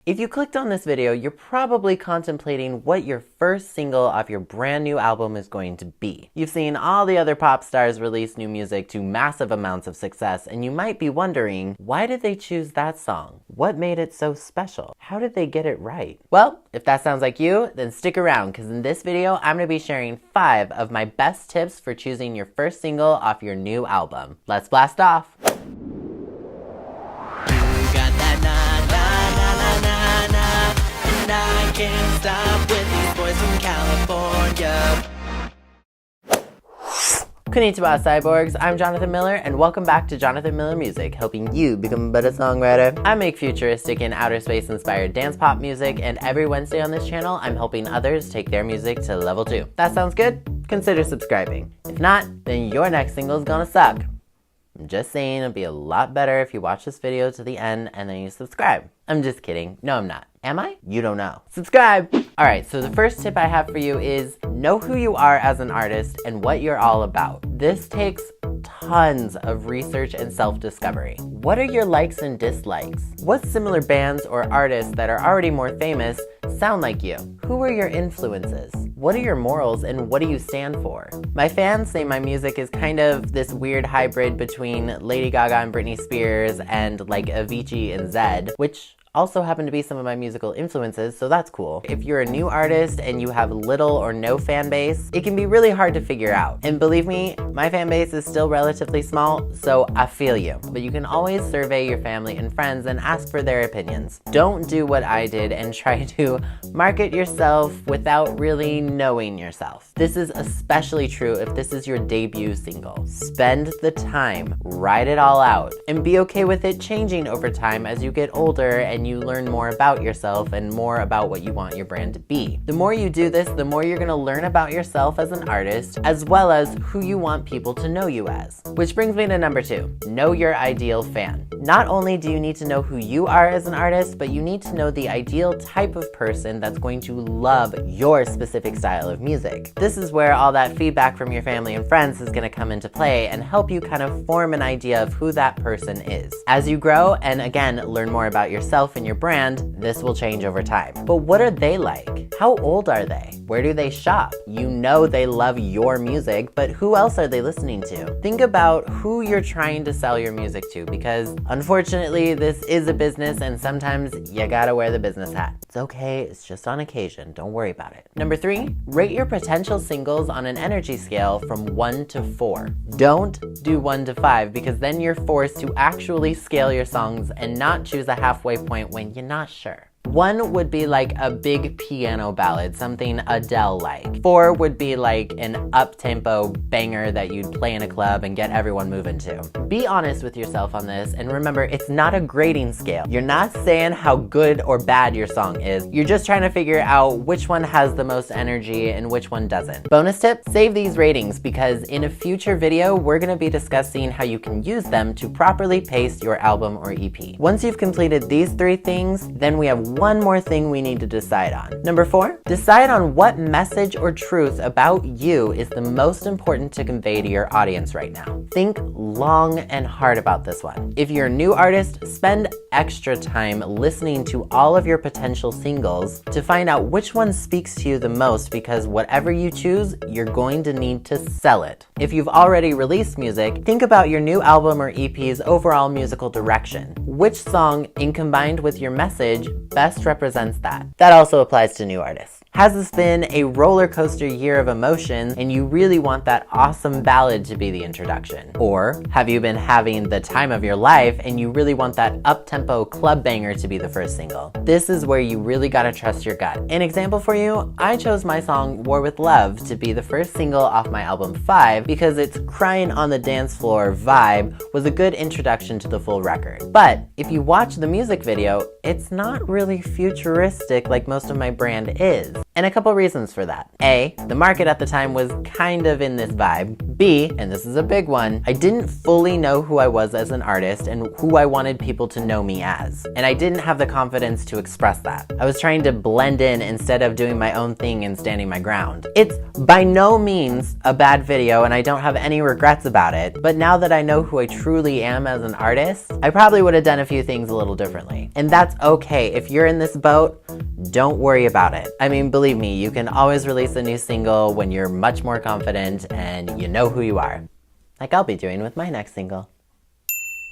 If you clicked on this video, you're probably contemplating what your first single off your brand new album is going to be. You've seen all the other pop stars release new music to massive amounts of success, and you might be wondering, why did they choose that song? What made it so special? How did they get it right? Well, if that sounds like you, then stick around, because in this video, I'm going to be sharing 5 of my best tips for choosing your first single off your new album. Let's blast off! I can't stop with these boys from California. Konnichiwa, cyborgs. I'm Jonathan Miller, and welcome back to Jonathan Miller Music, helping you become a better songwriter. I make futuristic and outer space inspired dance pop music, and every Wednesday on this channel, I'm helping others take their music to level 2. That sounds good? Consider subscribing. If not, then your next single is gonna suck. I'm just saying it'll be a lot better if you watch this video to the end and then you subscribe. I'm just kidding. No, I'm not. Am I? You don't know. Subscribe! Alright, so the first tip I have for you is know who you are as an artist and what you're all about. This takes tons of research and self-discovery. What are your likes and dislikes? What similar bands or artists that are already more famous sound like you? Who are your influences? What are your morals and what do you stand for? My fans say my music is kind of this weird hybrid between Lady Gaga and Britney Spears and like Avicii and Zedd, which also happen to be some of my musical influences, so that's cool. If you're a new artist and you have little or no fan base, it can be really hard to figure out. And believe me, my fan base is still relatively small, so I feel you. But you can always survey your family and friends and ask for their opinions. Don't do what I did and try to market yourself without really knowing yourself. This is especially true if this is your debut single. Spend the time, write it all out, and be okay with it changing over time as you get older and you learn more about yourself and more about what you want your brand to be. The more you do this, the more you're gonna learn about yourself as an artist, as well as who you want people to know you as. Which brings me to number 2, know your ideal fan. Not only do you need to know who you are as an artist, but you need to know the ideal type of person that's going to love your specific style of music. This is where all that feedback from your family and friends is gonna come into play and help you kind of form an idea of who that person is. As you grow and again, learn more about yourself and your brand, this will change over time. But what are they like? How old are they? Where do they shop? You know they love your music, but who else are they listening to? Think about who you're trying to sell your music to, because unfortunately this is a business and sometimes you gotta wear the business hat. It's okay, it's just on occasion, don't worry about it. Number 3, rate your potential singles on an energy scale from 1 to 4. Don't do 1 to 5 because then you're forced to actually scale your songs and not choose a halfway point when you're not sure. 1 would be like a big piano ballad, something Adele-like. 4 would be like an up-tempo banger that you'd play in a club and get everyone moving to. Be honest with yourself on this, and remember, it's not a grading scale. You're not saying how good or bad your song is. You're just trying to figure out which one has the most energy and which one doesn't. Bonus tip, save these ratings because in a future video, we're gonna be discussing how you can use them to properly pace your album or EP. Once you've completed these 3 things, then we have one more thing we need to decide on. Number 4, decide on what message or truth about you is the most important to convey to your audience right now. Think long and hard about this one. If you're a new artist, spend extra time listening to all of your potential singles to find out which one speaks to you the most, because whatever you choose, you're going to need to sell it. If you've already released music, think about your new album or EP's overall musical direction. Which song, in combined with your message, best represents that? That also applies to new artists. Has this been a roller coaster year of emotion and you really want that awesome ballad to be the introduction? Or have you been having the time of your life and you really want that up-tempo club banger to be the first single? This is where you really gotta trust your gut. An example for you, I chose my song War With Love to be the first single off my album 5 because its crying on the dance floor vibe was a good introduction to the full record. But if you watch the music video, it's not really futuristic like most of my brand is. And a couple reasons for that. A, the market at the time was kind of in this vibe. B, and this is a big one, I didn't fully know who I was as an artist and who I wanted people to know me as. And I didn't have the confidence to express that. I was trying to blend in instead of doing my own thing and standing my ground. It's by no means a bad video and I don't have any regrets about it, but now that I know who I truly am as an artist, I probably would have done a few things a little differently. And that's okay. If you're in this boat, don't worry about it. I mean, believe me, you can always release a new single when you're much more confident and you know who you are. Like I'll be doing with my next single.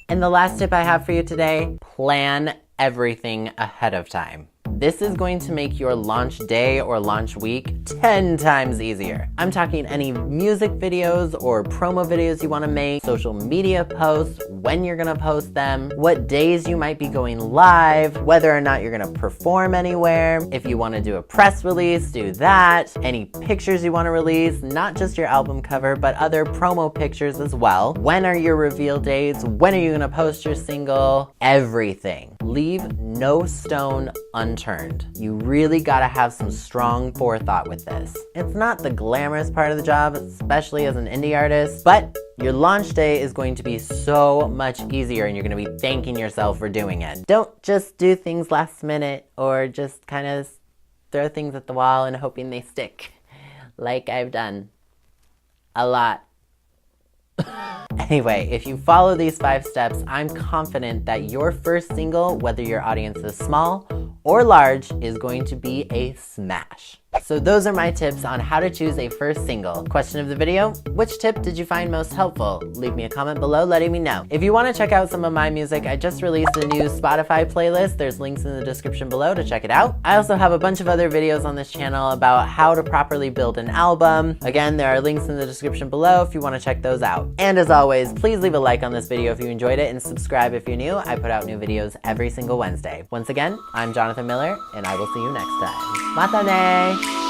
And the last tip I have for you today, plan everything ahead of time. This is going to make your launch day or launch week 10 times easier. I'm talking any music videos or promo videos you want to make, social media posts, when you're going to post them, what days you might be going live, whether or not you're going to perform anywhere. If you want to do a press release, do that. Any pictures you want to release, not just your album cover, but other promo pictures as well. When are your reveal dates? When are you going to post your single? Everything. Leave no stone unturned. You really gotta have some strong forethought with this. It's not the glamorous part of the job, especially as an indie artist, but your launch day is going to be so much easier and you're gonna be thanking yourself for doing it. Don't just do things last minute or just kind of throw things at the wall and hoping they stick, like I've done a lot. Anyway, if you follow these 5 steps, I'm confident that your first single, whether your audience is small or large, is going to be a smash. So those are my tips on how to choose a first single. Question of the video, which tip did you find most helpful? Leave me a comment below letting me know. If you want to check out some of my music, I just released a new Spotify playlist. There's links in the description below to check it out. I also have a bunch of other videos on this channel about how to properly build an album. Again, there are links in the description below if you want to check those out. And as always, please leave a like on this video if you enjoyed it and subscribe if you're new. I put out new videos every single Wednesday. Once again, I'm Jonathan Miller, and I will see you next time. Mata ne!